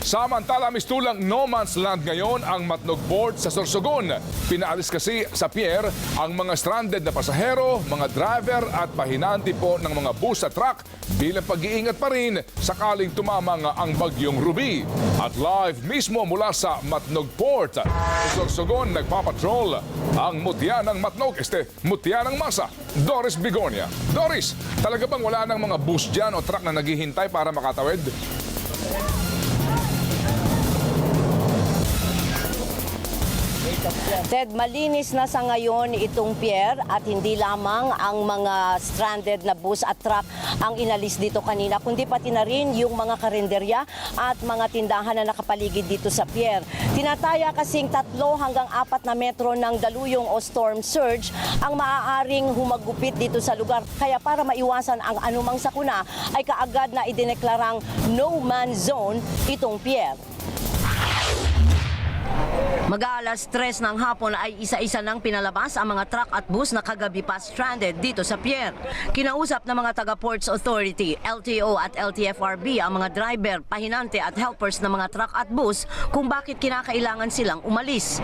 Samantala, mistulang no man's land ngayon ang Matnog Port sa Sorsogon. Pinaalis kasi sa pier ang mga stranded na pasahero, mga driver at pahinanti po ng mga bus at truck bilang pag-iingat pa rin sakaling tumama nga ang bagyong Ruby. At live mismo mula sa Matnog Port sa Sorsogon, nagpapatrol ang mutya ng Matnog, mutya ng masa, Doris Bigonia. Doris, talaga bang wala ng mga bus dyan o truck na naghihintay para makatawid? Ted, malinis na sa ngayon itong pier at hindi lamang ang mga stranded na bus at truck ang inalis dito kanina, kundi pati na rin yung mga karinderya at mga tindahan na nakapaligid dito sa pier. Tinataya kasing 3 hanggang 4 na metro ng daluyong o storm surge ang maaaring humagupit dito sa lugar. Kaya para maiwasan ang anumang sakuna ay kaagad na idineklarang no man's zone itong pier. Mag-aalas 3 ng hapon ay isa-isa nang pinalabas ang mga truck at bus na kagabi pa stranded dito sa pier. Kinausap ng mga taga-Ports Authority, LTO at LTFRB ang mga driver, pahinante at helpers ng mga truck at bus kung bakit kinakailangan silang umalis.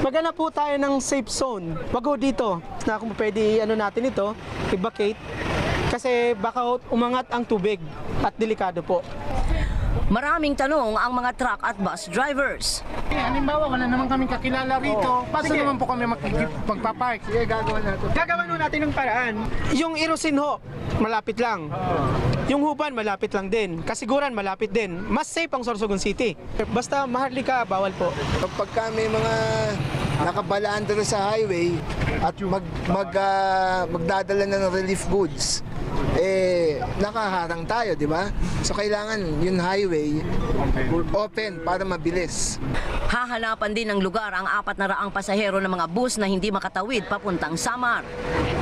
Maghanap po tayo ng safe zone. Wag ho dito na kung pwede natin ito, i-vacate. Kasi baka umangat ang tubig at delikado po. Maraming tanong ang mga truck at bus drivers. Halimbawa, wala naman kaming kakilala rito. Paano naman po kami magpapark? Sige, gagawin natin. Gagawin ho natin ng paraan. Yung Irusin ho, malapit lang. Yung Huban, malapit lang din. Kasiguran, malapit din. Mas safe ang Sorsogon City. Basta Maharlika, bawal po. Pagka may mga nakabalaan doon sa highway at magdadala na ng relief goods, nakaharang tayo, di ba? So kailangan yung highway open para mabilis. Hahanapan din ng lugar ang 400 pasahero ng mga bus na hindi makatawid papuntang Samar.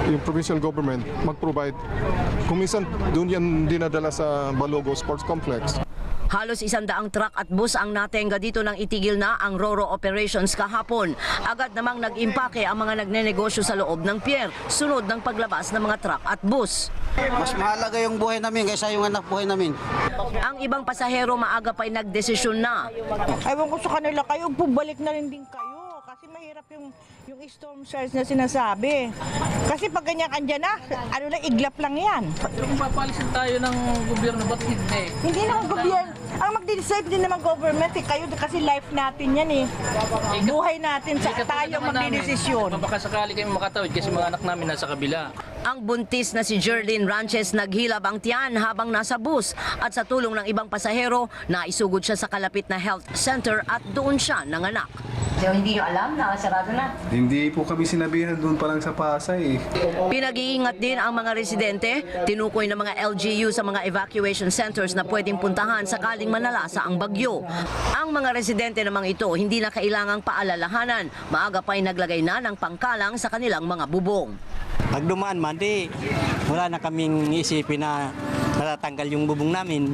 Yung provincial government mag-provide. Kung minsan, doon yan dinadala sa Balogo Sports Complex. Halos 100 truck at bus ang natenga dito nang itigil na ang RoRo operations kahapon. Agad namang nag-impake ang mga nagnenegosyo sa loob ng pier, sunod ng paglabas ng mga truck at bus. Mas mahalaga yung buhay namin kaysa yung anak buhay namin. Ang ibang pasahero maaga pa'y nagdesisyon na. Ewan ko sa kanila, kayo bubalik na rin din kayo. Kasi mahirap yung storm surge na sinasabi. Kasi pag ganyan andyan na, iglap lang yan. Kung papalisin tayo ng gobyerno, ba't hindi? Hindi naman gobyerno. Ang magde-decide din naman government, kayo kasi life natin yan eh. Buhay natin, tayo magde-desisyon. Baka sakali kami makatawid kasi mga anak namin nasa kabila. Ang buntis na si Jerlyn Ranches naghilab ang tiyan habang nasa bus at sa tulong ng ibang pasahero, naisugod siya sa kalapit na health center at doon siya nanganak. So, hindi nyo alam na sarado na? Hindi po kami sinabihan doon pa lang sa Pasay. Pinag-iingat din ang mga residente, tinukoy ng mga LGU sa mga evacuation centers na pwedeng puntahan sakaling manalasa ang bagyo. Ang mga residente namang ito hindi na kailangang paalalahanan, maaga pa'y naglagay na ng pangkalang sa kanilang mga bubong. Pag dumaan man, wala na kaming isipin na natatanggal yung bubong namin.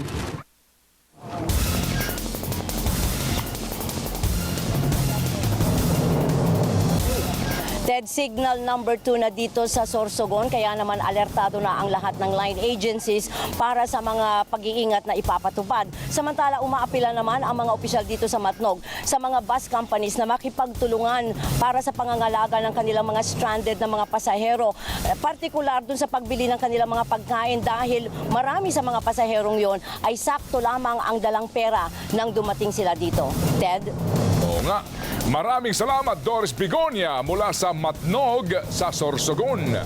Ted, signal number 2 na dito sa Sorsogon, kaya naman alertado na ang lahat ng line agencies para sa mga pag-iingat na ipapatupad. Samantala, umaapila naman ang mga opisyal dito sa Matnog sa mga bus companies na makipagtulungan para sa pangangalaga ng kanilang mga stranded na mga pasahero. Partikular dun sa pagbili ng kanilang mga pagkain dahil marami sa mga pasaherong yon ay sakto lamang ang dalang pera nang dumating sila dito. Ted? Oo nga. Maraming salamat, Doris Bigonia, mula sa Matnog sa Sorsogon.